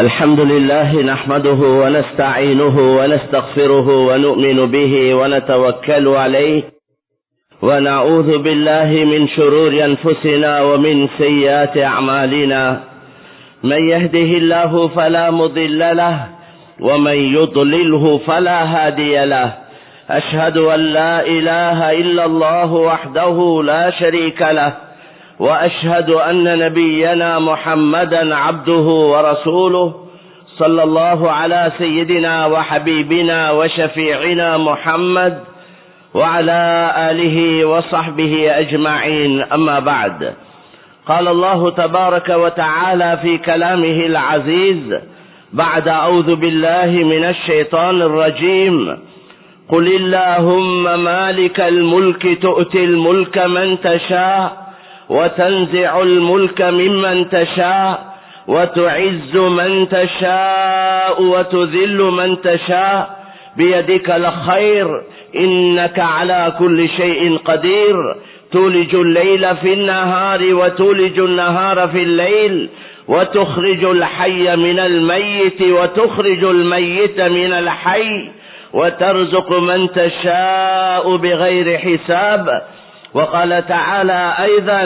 الحمد لله نحمده ونستعينه ونستغفره ونؤمن به ونتوكل عليه ونعوذ بالله من شرور أنفسنا ومن سيئات أعمالنا. من يهده الله فلا مضل له ومن يضلله فلا هادي له. أشهد أن لا إله إلا الله وحده لا شريك له، وأشهد أن نبينا محمدا عبده ورسوله، صلى الله على سيدنا وحبيبنا وشفيعنا محمد وعلى آله وصحبه أجمعين. أما بعد، قال الله تبارك وتعالى في كلامه العزيز بعد أعوذ بالله من الشيطان الرجيم: قل اللهم مالك الملك تؤتي الملك من تشاء وتنزع الملك ممن تشاء وتعز من تشاء وتذل من تشاء بيدك الخير إنك على كل شيء قدير. تولج الليل في النهار وتولج النهار في الليل وتخرج الحي من الميت وتخرج الميت من الحي وترزق من تشاء بغير حساب. وقال تعالى أيضا: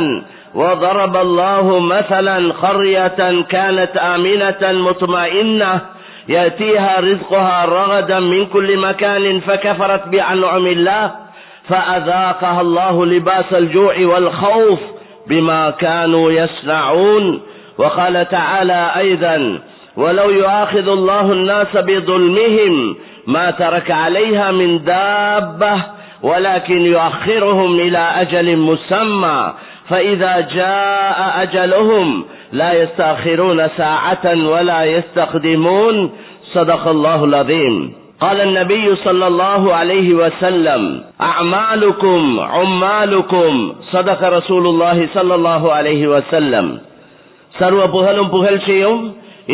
وضرب الله مثلا قرية كانت آمنة مطمئنة يأتيها رزقها رغدا من كل مكان فكفرت بأنعم الله فأذاقها الله لباس الجوع والخوف بما كانوا يصنعون. وقال تعالى أيضا: ولو يؤاخذ الله الناس بظلمهم ما ترك عليها من دابة ولكن يؤخرهم إلى أجل مسمى فإذا جاء أجلهم لا يستأخرون ساعة ولا يستقدمون. صدق الله العظيم. قال النبي صلى الله عليه وسلم: أعمالكم عمالكم. صدق رسول الله صلى الله عليه وسلم. சர்வ புகழும் புகழ்ச்சியும்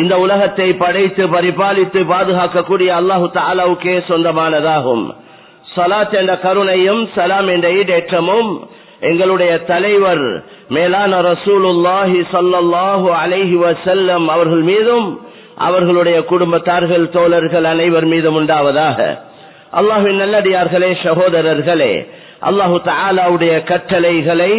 இந்த உலகத்தை படைத்து பரிபாலித்து பாதுகாக்கக்கூடிய அல்லாஹு தஆலாவுக்கே சொந்தமானதாகும். ஸலாத் என்ற கருணையும் சலாம் என்ற ஈடேற்றமும் எங்களுடைய தலைவர் மேலான ரசூலுல்லாஹி ஸல்லல்லாஹு அலைஹி வஸல்லம் அவர்கள் மீதும் அவர்களுடைய குடும்பத்தார்கள் தோழர்கள் அனைவர் மீதும் உண்டாவதாக. அல்லாஹ்வின் நல்லடியார்களே, சகோதரர்களே, அல்லாஹு தஆலாவுடைய கட்டளைகளை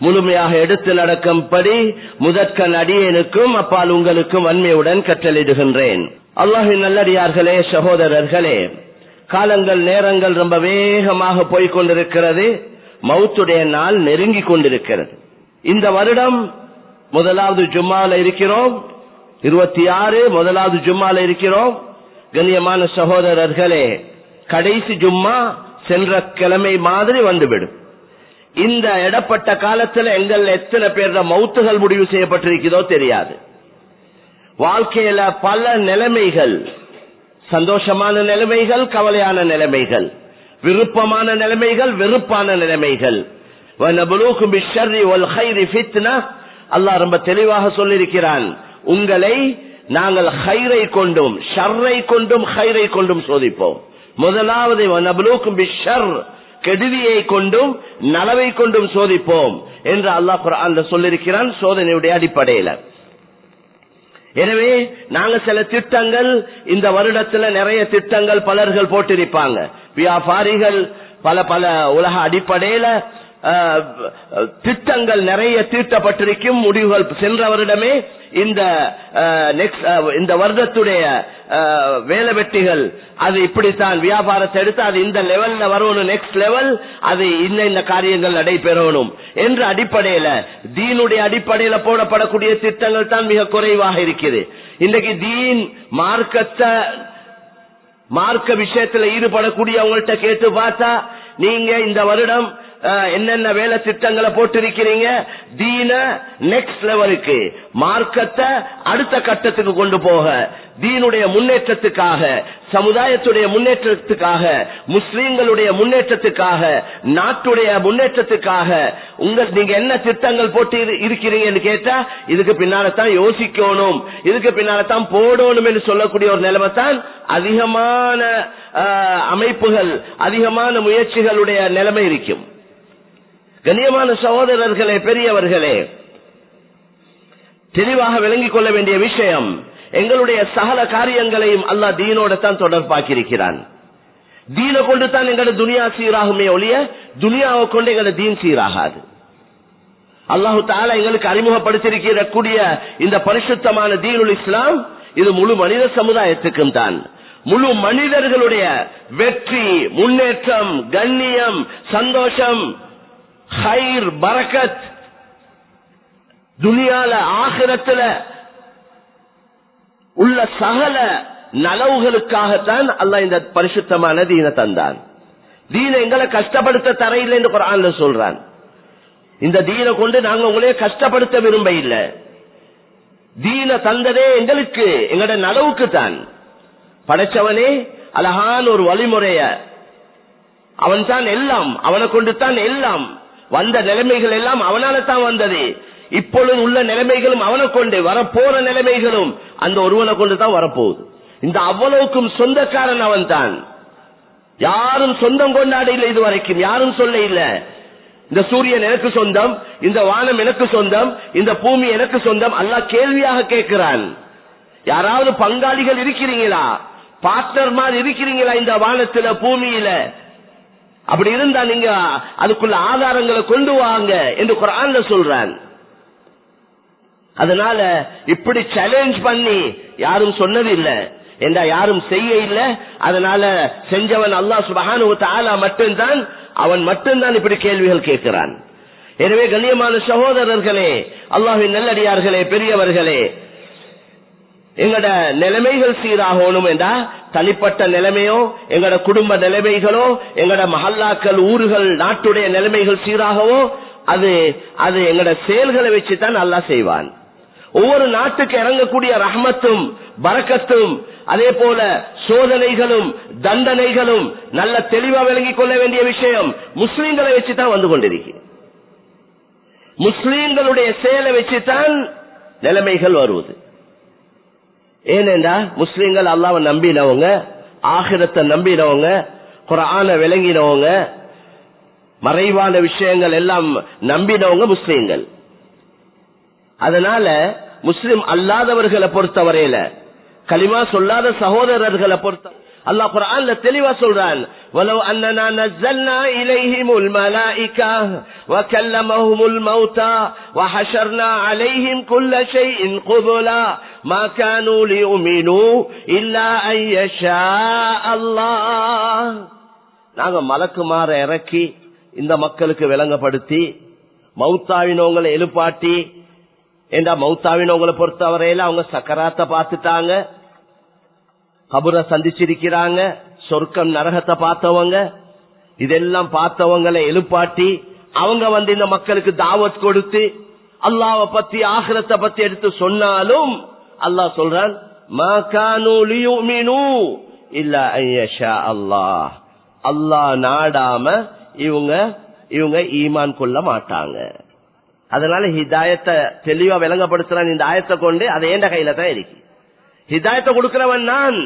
முழுமையாக எடுத்து நடக்கும்படி முதற்கண் அடியேனுக்கும் அப்பால் உங்களுக்கும் வன்மையுடன் கட்டளையிடுகின்றேன். அல்லாஹ்வின் நல்லடியார்களே, சகோதரர்களே, காலங்கள் நேரங்கள் ரொம்ப வேகமாக போய்கொண்டிருக்கிறது. மௌத்துடைய நாள் நெருங்கி கொண்டிருக்கிறது. இந்த வருடம் முதலாவது ஜும்மால இருக்கிறோம். 26 முதலாவது ஜும்மால இருக்கிறோம். கண்ணியமான சகோதரர்களே, கடைசி ஜும்மா சென்ற கிழமை மாதிரி வந்துவிடும். இந்த இடப்பட்ட காலத்தில் எங்கள் எத்தனை பேர் மௌத்துகள் முடிவு செய்யப்பட்டிருக்கிறதோ தெரியாது. வாழ்க்கையில பல நிலைமைகள், சந்தோஷமான நிலைமைகள், கவலையான நிலைமைகள், விருப்பமான நிலைமைகள், வெறுப்பான நிலைமைகள். வனபுலூக்கும் பிஷ்ஷர்ரி வல் கைரி ஃபித்னா. அல்லாஹ் ரொம்ப தெளிவாக சொல்லியிருக்கிறான், உங்களை நாங்கள் ஹைரை கொண்டும் ஷர்ரை கொண்டும் ஹைரை கொண்டும் சோதிப்போம். முதலாவது வனபுலூக்கும் பிஷ்ஷர், கெடுதியை கொண்டும் நலவை கொண்டும் சோதிப்போம் என்று அல்லாஹ் குர்ஆன்ல சொல்லியிருக்கிறான், சோதனையுடைய அடிப்படையில். எனவே நாங்க சில திட்டங்கள் இந்த வருடத்துல நிறைய திட்டங்கள் பலர்கள் போட்டிருப்பாங்க. வியாபாரிகள் பல பல உலக அடிப்படையில திட்டங்கள் நிறைய தீட்டப்பட்டிருக்கும். முடிவுகள் சென்ற வருடமே இந்த வருடத்துடைய வேலை வெட்டிகள் அது இப்படித்தான் வியாபாரத்தை எடுத்து அது இந்த லெவல்ல வரணும், நெக்ஸ்ட் லெவல் அது இந்த காரியங்கள் நடைபெறணும் என்ற அடிப்படையில தீனுடைய அடிப்படையில போடப்படக்கூடிய திட்டங்கள் தான் மிக குறைவாக இருக்குது. இன்றைக்கு தீன் மார்க்க விஷயத்துல ஈடுபடக்கூடியவங்கள்ட்ட கேட்டு பார்த்தா, நீங்க இந்த வருடம் என்னென்ன வேலை திட்டங்களை போட்டிருக்கிறீங்க, தீன நெக்ஸ்ட் லெவலுக்கு, மார்க்கத்தை அடுத்த கட்டத்துக்கு கொண்டு போக, தீனுடைய முன்னேற்றத்துக்காக, சமுதாயத்துடைய முன்னேற்றத்துக்காக, முஸ்லீம்களுடைய முன்னேற்றத்துக்காக, நாட்டுடைய முன்னேற்றத்துக்காக நீங்க என்ன திட்டங்கள் போட்டு இருக்கிறீங்கன்னு கேட்டா, இதுக்கு பின்னால்தான் யோசிக்கணும், இதுக்கு பின்னால்தான் போடணும் என்று சொல்லக்கூடிய ஒரு நிலைமை தான் அதிகமான அமைப்புகள், அதிகமான முயற்சிகளுடைய நிலைமை இருக்கும். கண்ணியமான சகோதரர்களே, பெரியவர்களே, தெளிவாக விளங்கிக் கொள்ள வேண்டிய விஷயம், எங்களுடைய சகல காரியங்களையும் அல்லாஹ் தீனோட தான் தொடர்பாக்கி இருக்கிறான். தீனை கொண்டு தான் எங்களோட துனியா சீராகுமே ஒழிய துனியாவை கொண்டு எங்களோட தீன் சீராகாது. அல்லாஹு தஆலா எங்களுக்கு அறிமுகப்படுத்தியிருக்கிற கூடிய இந்த பரிசுத்தமான தீனுல் இஸ்லாம் இது முழு மனித சமுதாயத்துக்கும் தான். முழு மனிதர்களுடைய வெற்றி, முன்னேற்றம், கண்ணியம், சந்தோஷம், ஹைர், பரக்கத், துனியால ஆகிரத்துல உள்ள சகல நலவுகளுக்காகத்தான் அல்லாஹ் இந்த பரிசுத்தமான தீனை தந்தான். தீனை எங்களை கஷ்டப்படுத்த தரையில்லை என்று குர்ஆன்ல சொல்றான். இந்த தீனை கொண்டு நாங்க உங்களே கஷ்டப்படுத்த விரும்ப இல்ல. தீனை தந்ததே எங்களுக்கு, எங்களோட நலவுக்கு தான். படைச்சவனே அழகான ஒரு வழிமுறைய, அவன் தான் எல்லாம், அவனை கொண்டு தான் எல்லாம், வந்த நிலைமைகள் எல்லாம் அவனால தான் வந்தது. இப்பொழுது உள்ள நிலைமைகளும் அவனை கொண்டு, வரப்போற நிலைமைகளும் அந்த ஒருவனை கொண்டு தான் வரப்போகுது. இந்த அவ்வளவுக்கும் சொந்தக்காரன் அவன் தான். யாரும் சொந்தம் கொண்டாட இல்லை, இதுவரைக்கும் யாரும் சொல்ல இல்ல இந்த சூரியன் எனக்கு சொந்தம், இந்த வானம் எனக்கு சொந்தம், இந்த பூமி எனக்கு சொந்தம். அல்லாஹ் கேள்வியாக கேட்கிறான், யாராவது பங்காளிகள் இருக்கிறீங்களா, பார்ட்னர் மாதிரி இருக்கிறீங்களா இந்த வானத்துல பூமியில? அப்படி இருந்தா நீங்க அதுக்குள்ள ஆதாரங்களை கொண்டு வாங்க என்று குர்ஆன்ல சொல்றான். அதனால இப்படி சேலஞ்ச் பண்ணி யாரும் சொன்னது இல்ல என்றா, யாரும் செய்ய இல்ல. அதனால செஞ்சவன் அல்லாஹ் சுப்ஹானஹு வ தஆலா மட்டும்தான், அவன் மட்டும்தான் இப்படி கேள்விகள் கேட்கிறான். எனவே கண்ணியமான சகோதரர்களே, அல்லாஹ்வின் நல்லடியார்களே, பெரியவர்களே, எங்கட நிலைமைகள் சீராகணும் என்றா தனிப்பட்ட நிலைமையோ, எங்கட குடும்ப நிலைமைகளோ, எங்கட மஹல்லாக்கள், ஊர்கள், நாட்டுடைய நிலைமைகள் சீராகவோ அது அது எங்கட செயல்களை வச்சுதான் அல்லாஹ் செய்வான். ஒவ்வொரு நாட்டுக்கு இறங்கக்கூடிய ரஹ்மத்தும் பரக்கத்தும் அதே போல சோதனைகளும் தண்டனைகளும் நல்ல தெளிவா விளங்கிக் கொள்ள வேண்டிய விஷயம் முஸ்லீம்களை வச்சுதான் வந்து கொண்டிருக்கு. முஸ்லீம்களுடைய செயலை வச்சுதான் நிலைமைகள் வருவது. ஏனென்றா முஸ்லீம்கள் அல்லாஹ்வை நம்பினவங்க, ஆகிரத்தை நம்பினவங்க, குர்ஆனை விளங்கினவங்க, மறைவான விஷயங்கள் எல்லாம் நம்பினவங்க முஸ்லீம்கள். அதனால முஸ்லிம் அல்லாதவர்களை பொறுத்தவரையில, கலிமா சொல்லாத சகோதரர்களை பொறுத்த அல்லாஹ் குர்ஆன்ல தெளிவா சொல்றான், வலவ் அன்னனா நஸல்னா இலைஹிமுல் மலாயிகா வகல்லமஹுமுல் மௌதா வஹஷர்னா அலைஹிம் குல்ல ஷைஇன் குபுலா மா கானூ லியுமினூ இல்லா அன் யஷா அல்லாஹ். நாங்க மலக்குமார இறக்கி இந்த மக்களுக்கு விளங்கப்படுத்தி மௌத்தாவினவங்களை எழுப்பாட்டி, ஏண்டா மௌத்தாவினவங்களை பொறுத்தவரையில அவங்க சக்கராத்தை பார்த்துட்டாங்க, கபரை சந்திச்சிருக்கிறாங்க, சொர்க்கம் நரகத்தை பார்த்தவங்க, இதெல்லாம் பார்த்தவங்களை எழுப்பாட்டி அவங்க வந்து இந்த மக்களுக்கு தாவத் கொடுத்து அல்லாஹ்வை பத்தி ஆகிரத்தை பத்தி எடுத்து சொன்னாலும் அல்லாஹ் சொல்றான், மா கானூ லியுமினூ இல்லா அன் யஷா அல்லாஹ். அல்லாஹ் நாடாம இவங்க ஈமான் கொள்ள மாட்டாங்க. அதனால ஹிதாயத்தை தெளிவா விளங்கப்படுத்துறான் இந்த ஆயத்தை கொண்டு. அது ஏண்ட கையில தான் இருக்கு. ஹிதாயத்தை கொடுக்கிறவன் நான்.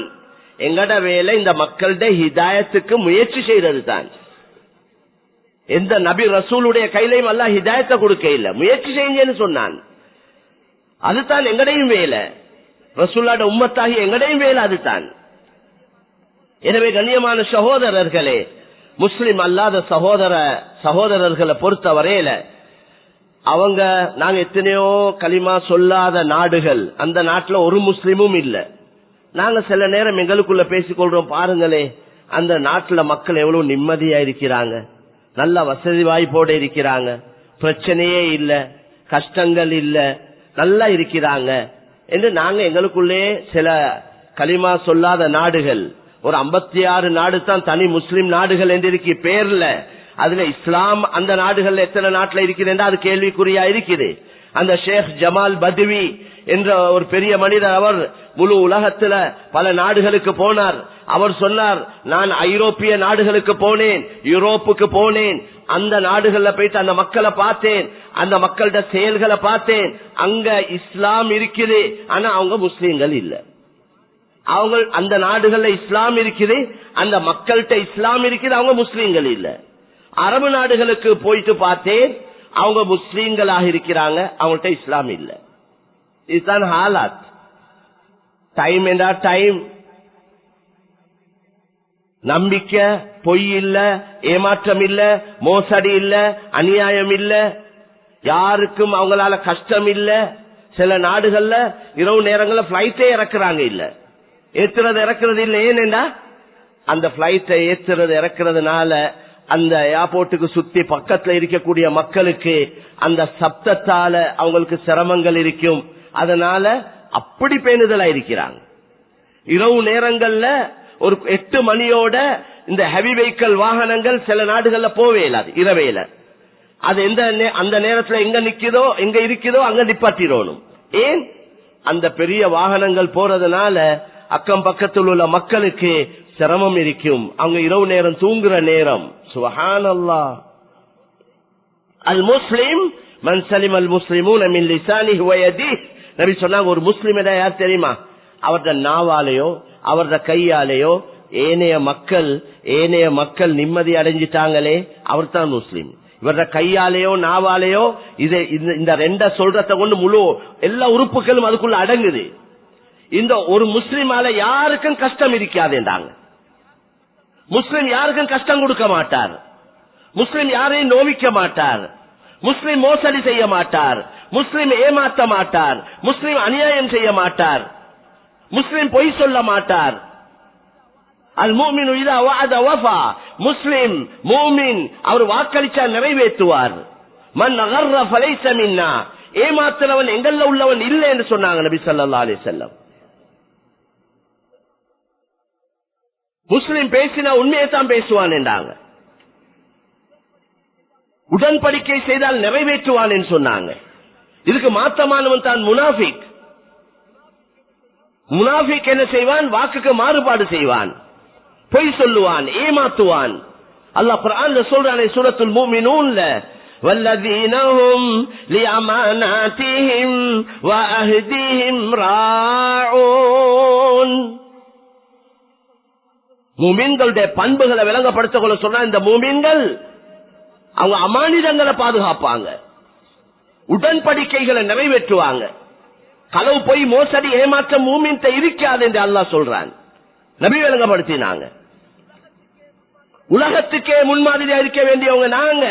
எங்கட வேலை இந்த மக்களுடைய ஹிதாயத்துக்கு முயற்சி செய்யறது தான். எந்த நபி ரசூலுடைய கையிலையும் அல்லாஹ் ஹிதாயத்தை கொடுக்க இல்ல, முயற்சி செய்யுங்கன்னு சொன்னான். அதுதான் எங்கடையும் வேலை, ரசூலுல்லாஹ்ட உம்மத்தாகி எங்கடையும் வேலை அதுதான். எனவே கண்ணியமான சகோதரர்களே, முஸ்லிம் அல்லாத சகோதரர்களை பொறுத்த வரையில அவங்க, நாங்க எத்தனையோ கலிமா சொல்லாத நாடுகள், அந்த நாட்டுல ஒரு முஸ்லிமும் இல்ல. நாங்க சில நேரம் எங்களுக்குள்ள பேசிக்கொள்றோம், பாருங்களே அந்த நாட்டுல மக்கள் எவ்வளவு நிம்மதியா இருக்கிறாங்க, நல்ல வசதி வாய்ப்போட இருக்கிறாங்க, பிரச்சனையே இல்ல, கஷ்டங்கள் இல்ல, நல்லா இருக்கிறாங்க என்று நாங்க எங்களுக்குள்ளே சில கலிமா சொல்லாத நாடுகள், ஒரு 56 நாடு தான் தனி முஸ்லிம் நாடுகள் என்று இருக்கு பேர்ல. அதுல இஸ்லாம் அந்த நாடுகள்ல எத்தனை நாட்டுல இருக்குது அது கேள்விக்குறியா இருக்குது. அந்த ஷேக் ஜமால் பத்வி என்ற ஒரு பெரிய மனிதர், அவர் முழு உலகத்துல பல நாடுகளுக்கு போனார். அவர் சொன்னார், நான் ஐரோப்பிய நாடுகளுக்கு போனேன், யூரோப்புக்கு போனேன், அந்த நாடுகள்ல போயிட்டு அந்த மக்களை பார்த்தேன், அந்த மக்களோட செயல்களை பார்த்தேன். அங்க இஸ்லாம் இருக்குது, ஆனா அவங்க முஸ்லீம்கள் இல்ல. அவங்க அந்த நாடுகள்ல இஸ்லாம் இருக்குது, அந்த மக்கள்கிட்ட இஸ்லாம் இருக்குது, அவங்க முஸ்லீம்கள் இல்ல. அரபு நாடுகளுக்கு போயிட்டு பார்த்தேன், அவங்க முஸ்லீம்களாக இருக்கிறாங்க, அவங்கள்ட்ட இஸ்லாம் இல்ல. இதுதான் ஹாலாத். டைம் என்றா டைம். நம்பிக்கை, பொய் இல்ல, ஏமாற்றம் இல்ல, மோசடி இல்ல, அநியாயம் இல்ல, யாருக்கும் அவங்களால கஷ்டம் இல்ல. சில நாடுகள்ல இரவு நேரங்கள்ல பிளைட்டே இறக்குறாங்க இல்ல, ஏத்துறது இறக்குறது இல்ல. ஏனென்றா அந்த பிளைட்டை ஏத்துறது இறக்குறதுனால அந்த ஏர்போர்ட்டுக்கு சுத்தி பக்கத்துல இருக்கக்கூடிய மக்களுக்கு அந்த சப்தத்தால அவங்களுக்கு சிரமங்கள் இருக்கும். அதனால அப்படி பேணுதலா இருக்கிறாங்க. இரவு நேரங்கள்ல ஒரு 8 மணியோட இந்த ஹெவி வெஹிக்கிள் வாகனங்கள் சில நாடுகள்ல போவே இல்லாது இரவேல. அது அந்த நேரத்துல எங்க நிக்குதோ எங்க இருக்குதோ அங்க நிப்பாட்டிடணும். ஏன்? அந்த பெரிய வாகனங்கள் போறதுனால அக்கம் பக்கத்தில் உள்ள மக்களுக்கு சிரமம் இருக்கும். அவங்க இரவு நேரம் தூங்குற நேரம். சுப்ஹானல்லாஹ். அல் முஸ்லிம் மன் சலிம அல் முஸ்லிமூன மின் லிசானிஹி வ யதிஹி. நபி சொன்னாங்க, ஒரு முஸ்லிம் யார் தெரியுமா? அவரது நாவாலேயோ அவரது கையாலேயோ ஏனைய மக்கள் நிம்மதி அடைஞ்சிட்டாங்களே அவர் தான் முஸ்லிம். இவரது கையாலேயோ நாவாலேயோ இந்த ரெண்ட சொல்றத கொண்டு முழு எல்லா உறுப்புகளும் அதுக்குள்ள அடங்குது. இந்த ஒரு முஸ்லிமால யாருக்கும் கஷ்டம் இருக்காதுன்றாங்க. முஸ்லிம் யாருக்கும் கஷ்டம் கொடுக்க மாட்டார். முஸ்லிம் யாரையும் நோவிக்க மாட்டார். முஸ்லிம் மோசடி செய்ய மாட்டார். முஸ்லிம் ஏமாற்ற மாட்டார். முஸ்லிம் அநியாயம் செய்ய மாட்டார். முஸ்லிம் பொய் சொல்ல மாட்டார். அல் முஃமினு இதா வஅத வஃபா. முஸ்லிம் முஃமின் அவர் வாக்களிச்சா நிறைவேற்றுவார். மன் கர்ர ஃபலைஸ மின்னா. ஏமாத்துறவன் எங்கள்ல உள்ளவன் இல்லை என்று சொன்னாங்க நபி ஸல்லல்லாஹு அலைஹி வஸல்லம். முஸ்லிம் பேசினா உண்மையை தான் பேசுவான் என்றாங்க. உடன்படிக்கை செய்தால் நிறைவேற்றுவான் என்று சொன்னாங்க. இதுக்கு மாற்றமானவன் தான் முனாஃபிக். முனாஃபிக் என்ன செய்வான்? வாக்குக்கு மாறுபாடு செய்வான், பொய் சொல்லுவான், ஏமாத்துவான். அல்லாஹ் குர்ஆன்ல சொல்றானே சூரத்துல் முஃமினூன்ல, வல்லதீன ஹும் லிஅமானாத்திஹிம் வ அஹ்திஹிம் ராஊன். முஃமின்களுடைய பண்புகளை விளங்கப்படுத்த கொள்ள சொன்னா, இந்த முஃமின்கள் அவங்க அமானிதங்களை பாதுகாப்பாங்க, உடன்படிக்கைகளை நிறைவேற்றுவாங்க. களவு, பொய், மோசடி, ஏமாற்றம் மூமின்ட்ட இருக்காது என்று அல்லாஹ் சொல்றான். நபி விளங்கப்படுத்தினாங்க. உலகத்துக்கே முன்மாதிரியா இருக்க வேண்டியவங்க நாங்க.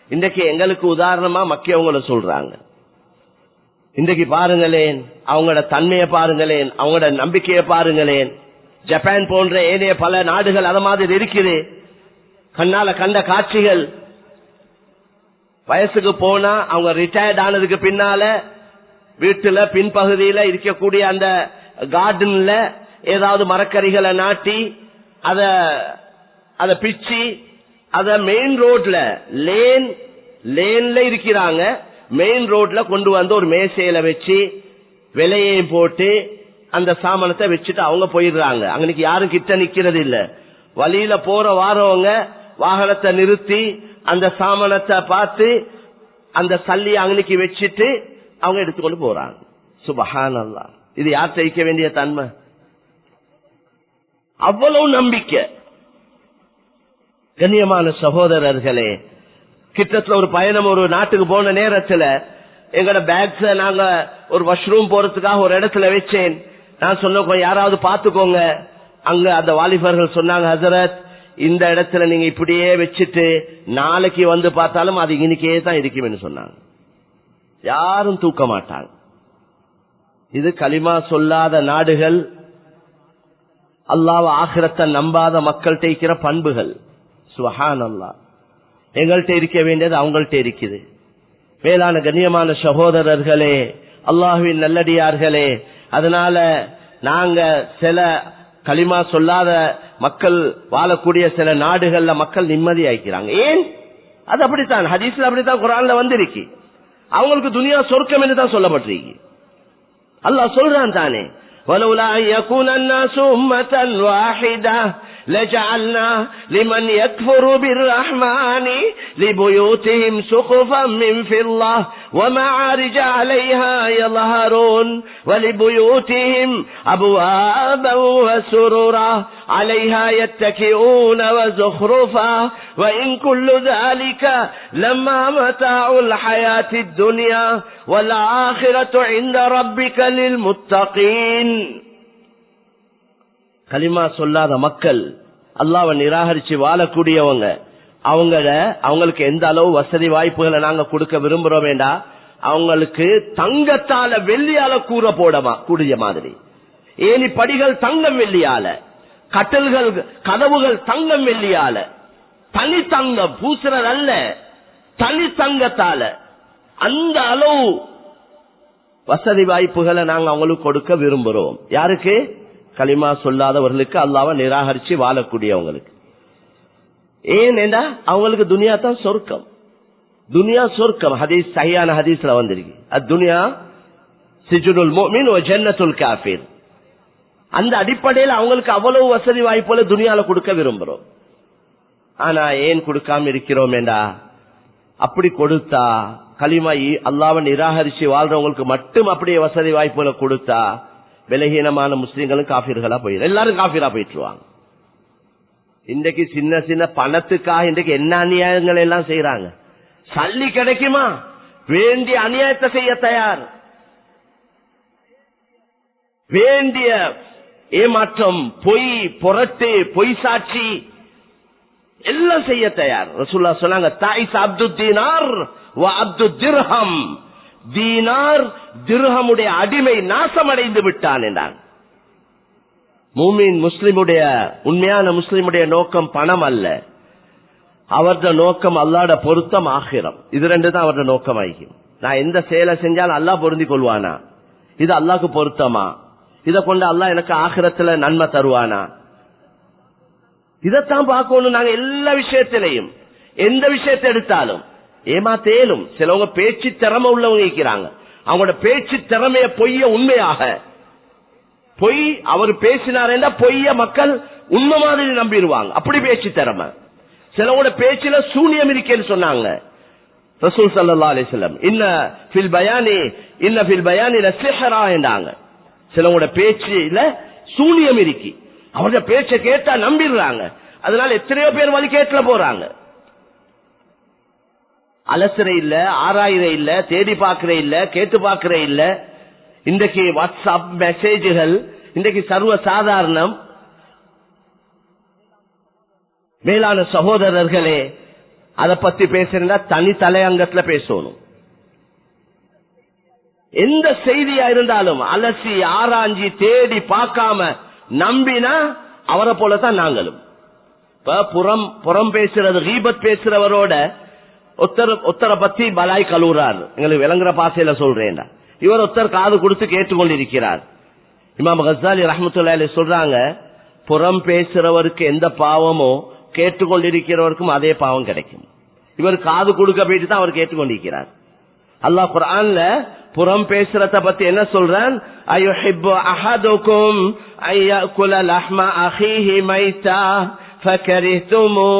இன்றைக்கு எங்களுக்கு உதாரணமா மக்கியவங்களை சொல்றாங்க. இன்றைக்கு பாருங்களேன், அவங்களோட தன்மையை பாருங்களேன், அவங்களோட நம்பிக்கையை பாருங்களேன். ஜப்பான் போன்ற ஏனைய பல நாடுகள் அத மாதிரி இருக்குது. கண்ணால கண்ட காட்சிகள். வயசுக்கு போனா அவங்க ரிட்டையர்ட் ஆனதுக்கு பின்னால வீட்டுல பின்பகுதியில இருக்கக்கூடிய அந்த கார்டன்ல ஏதாவது மரக்கறிகளை நாட்டி அத பிச்சு அத மெயின் ரோட்ல லேன்ல இருக்கிறாங்க. மெயின் ரோட்ல கொண்டு வந்து ஒரு மேசையில வச்சு விலையையும் போட்டு அந்த சாமானத்தை வச்சுட்டு அவங்க போயிடுறாங்க. அன்னைக்கு யாரும் கிட்ட நிக்கிறது இல்ல. வழியில போற வாரவங்க வாகனத்தை நிறுத்தி அந்த சாமானத்தை பார்த்து அந்த சல்லியை அன்னைக்கு வச்சுட்டு அவங்க எடுத்துக்கொண்டு போறாங்க. சுப்ஹானல்லாஹ். இது யார் செய்ய வேண்டிய தன்மை? அவ்வளவு நம்பிக்கை. கண்ணியமான சகோதரர்களே, கிட்டத்தட்ட ஒரு பயணம் ஒரு நாட்டுக்கு போன நேரத்துல எங்கட பேக்ஸ் நாங்க ஒரு வாஷ்ரூம் போறதுக்காக ஒரு இடத்துல வச்சேன். நான் சொன்ன யாராவது பாத்துக்கோங்க. அங்க அந்த வாலிபர்கள் சொன்னாங்க, ஹசரத் இந்த இடத்துல நீங்க இப்படியே வச்சுட்டு நாளைக்கு வந்து பார்த்தாலும் அது இன்னைக்கே தான் இருக்கும்னு சொன்னாங்க. யாரும் தூக்க மாட்டாங்க. இது கலிமா சொல்லாத நாடுகள், அல்லாஹ் ஆகிரத்தை நம்பாத மக்கள்கிட்ட இருக்கிற பண்புகள். சுப்ஹானல்லாஹ். எங்கள்கிட்ட இருக்க வேண்டியது அவங்கள்ட்ட இருக்குது. மேலான கண்ணியமான சகோதரர்களே, அல்லாஹ்வின் நல்லடியார்களே, அதனால நாங்க சில களிமா சொல்லாத மக்கள் வாழக்கூடிய சில நாடுகள்ல மக்கள் நிம்மதி ஆயிக்கிறாங்க. ஏன்? அது அப்படித்தான், ஹதீஸ்ல அப்படித்தான், குர்ஆன்ல வந்திருக்கு. அவங்களுக்கு துனியா சொர்க்கம் என்று தான் சொல்லப்பட்டிருக்கு. அல்லாஹ் சொல்றான் தானே, وَلَوْلَا أَن يَكُونَ النَّاسُ أُمَّةً وَاحِدَةً لَجَعَلْنَا لِمَنْ يَكْفُرُ بِالرَّحْمَنِ لِبُيُوتِهِمْ سُقُفًا مِّن فِضَّةٍ وَمَعَارِجَ عَلَيْهَا يَظْهَرُونَ وَلِبُيُوتِهِمْ أَبْوَابًا وَسُرُرًا عَلَيْهَا يَتَّكِئُونَ وَزُخْرُفًا وَإِن كُلُّ ذَلِكَ لَمَّا مَتَاعُ الْحَيَاةِ الدُّنْيَا وَالْآخِرَةُ عِندَ رَبِّكَ لِلْمُتَّقِينَ. கலிமா சொல்லாத மக்கள், அல்லாஹ்வை நிராகரிச்சு வாழக்கூடியவங்க, அவங்களுக்கு எந்த அளவு வசதி வாய்ப்புகளை நாங்க கொடுக்க விரும்புறோம் வேண்டா, அவங்களுக்கு தங்கத்தால வெள்ளியால கூடிய மாதிரி, ஏனி படிகள் தங்கம் வெள்ளியால, கட்டல்கள் கதவுகள் தங்கம் வெள்ளியால, தனி தங்கம் பூசுறது அல்ல, தனி தங்கத்தால அந்த அளவு வசதி வாய்ப்புகளை நாங்க அவங்களுக்கு கொடுக்க விரும்புறோம். யாருக்கு? கலிமா சொல்லாதவர்களுக்கு, அல்லாஹ்வை நிராகரிச்சு வாழக்கூடியவங்களுக்கு. ஏனென்றா அவங்களுக்கு துனியா தான் சொர்க்கம். துனியா சொர்க்கம். ஹதீஸ், சஹீஹான ஹதீஸ்ல வந்திருக்கு, அத்துனியா சிஜ்னுல் முஃமின் வ ஜன்னத்துல் காஃபிர். அந்த அடிப்படையில் அவங்களுக்கு அவ்வளவு வசதி வாய்ப்புகளை துனியால கொடுக்க விரும்புறோம். ஆனா ஏன் கொடுக்காம இருக்கிறோம் என்றா, அப்படி கொடுத்தா கலிமா அல்லாஹ்வை நிராகரிச்சு வாழ்றவங்களுக்கு மட்டும் அப்படியே வசதி வாய்ப்புகளை கொடுத்தா விலகீனமான முஸ்லிம்களும் காஃபிர்களா போயிடும், எல்லாரும் காஃபிரா போயிட்டுருவாங்க. இன்றைக்கு சின்ன சின்ன பணத்துக்காக இன்றைக்கு என்ன அநியாயங்கள் எல்லாம் செய்யறாங்க. சல்லி கிடைக்குமா, வேண்டிய அநியாயத்தை செய்ய தயார், வேண்டிய ஏமாற்றம், பொய், புரட்டு, பொய் சாட்சி எல்லாம் செய்ய தயார். ரசூலுல்லாஹ் சொன்னாங்க, தாயிஸ் அப்துத் தீனார் வ அப்துத் திர்ஹம். தீனார் திர்ஹமுடைய அடிமை நாசமடைந்து விட்டான் என்றான். மூமின் முஸ்லிமுடைய, உண்மையான முஸ்லிமுடைய நோக்கம் பணம் அல்ல, அவரது நோக்கம் அல்லாஹ்வுடைய பொருத்தம், ஆகிரம். இது ரெண்டு தான் அவரது நோக்கம் ஆகி. நான் எந்த செயலை செஞ்சாலும் அல்லாஹ் பொருந்தி கொள்வானா, இது அல்லாஹ்க்கு பொருத்தமா, இதை கொண்டு அல்லாஹ் எனக்கு ஆகிரத்துல நன்மை தருவானா, இதைத்தான் பார்க்கணும். நாங்க எல்லா விஷயத்திலையும், எந்த விஷயத்தை எடுத்தாலும் ஏமாத்தேலும். சிலவங்க பேச்சு திறமை உள்ளவங்க இருக்கிறாங்க, அவங்களோட பேச்சு திறமைய பொய்ய உண்மையாக, பொய் அவர் பேசினார் என்ற பொய்ய மக்கள் உண்மை மாதிரி நம்பிடுவாங்க, அப்படி பேச்சு திறமை. சிலவங்களோட பேச்சுல சூனியம் இருக்கேன்னு சொன்னாங்க ரசூல் ஸல்லல்லாஹு அலைஹி வஸல்லம். இன்ன ஃபில் பயானி லசிஹ்ரா என்றாங்க. சிலவங்களோட பேச்சுல சூனியம் இருக்கு, அவருடைய பேச்சை கேட்டா நம்பிடுறாங்க. அதனால எத்தனையோ பேர் வழி கேட்கல போறாங்க. அலசரை இல்ல, ஆராயிர இல்ல, தேடி பார்க்கிற இல்ல, கேட்டு பார்க்கிற இல்ல. இன்றைக்கு வாட்ஸ்அப் மெசேஜ்கள் இன்றைக்கு சர்வ சாதாரணம். மேலான சகோதரர்களே, அதை பத்தி பேசுறா தனி தலையங்கத்துல பேசணும். எந்த செய்தியா இருந்தாலும் அலசி ஆராய்ஞ்சி தேடி பார்க்காம நம்பினா அவரை போலதான் நாங்களும். புறம் பேசுறது, கீபத் பேசுறவரோட ஒத்தரை பத்தி பலாய் கழுவுறார், எங்களுக்கு விளங்குற பாசையில சொல்றேன். இவர் ஒத்தர் காது கொடுத்து கேட்டுக்கொண்டிருக்கிறார். இமாம் கஸ்ஸாலி ரஹ்மத்துல்லாஹி அலைஹி சொல்றாங்க, புறம் பேசுறவருக்கு எந்த பாவமோ கேட்டுக்கொண்டிருக்கிறவருக்கும் அதே பாவம் கிடைக்கும். இவர் காது கொடுக்க போயிட்டு தான் அவர் கேட்டுக்கொண்டிருக்கிறார். அல்லாஹ் குர்ஆன்ல புறம் பேசுறத பத்தி என்ன சொல்றான்? அயுஹிப்பு அஹதுக்கும் அய்யகுல லஹ்ம அஹீஹி மைதா ஃபகரிஹ்துமூ.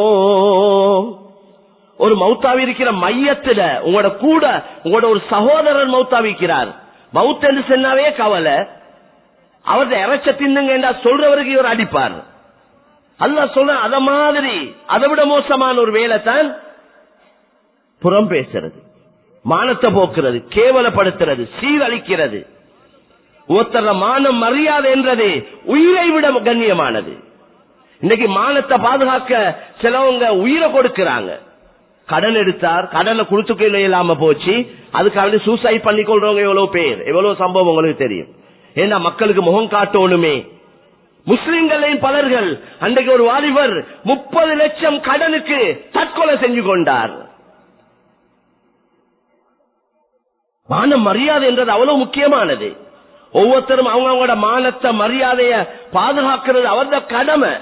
ஒரு மௌத்தாவி இருக்கிற மையத்துல உங்களோட ஒரு சகோதரர் மௌத்தாவிக்கிறார். மௌத் என்று சொன்னாவே கவலை, அவரது இறைச்ச தின்னுங்க சொல்றவருக்கு இவர் அடிப்பார். அல்லாஹ் சொல்ற அத மாதிரி அதை விட மோசமான ஒரு வேலை தான் புறம் பேசுறது, மானத்தை போக்குறது, கேவலப்படுத்துறது, சீரழிக்கிறது. ஒருத்தர மானம் மரியாதை என்றது உயிரை விட கண்ணியமானது. இன்னைக்கு மானத்தை பாதுகாக்க சிலவங்க உயிரை கொடுக்கிறாங்க. கடன் எடுத்தார், கடனை கொடுத்துக்க இல்லாம போச்சு, அதுக்காக சூசைட் பண்ணி கொள்றவங்க எவ்வளவு பேர், எவ்வளவு சம்பவம் உங்களுக்கு தெரியும். ஏன்னா மக்களுக்கு முகம் காட்டணுமே. முஸ்லிம்களையும் பலர்கள், அன்றைக்கு ஒரு வாலிபர் 30 லட்சம் கடனுக்கு தற்கொலை செஞ்சு கொண்டார். மான மரியாதை என்றது அவ்வளவு முக்கியமானது. ஒவ்வொருத்தரும் அவங்களோட மானத்தை மரியாதைய பாதுகாக்கிறது அவரது கடமை.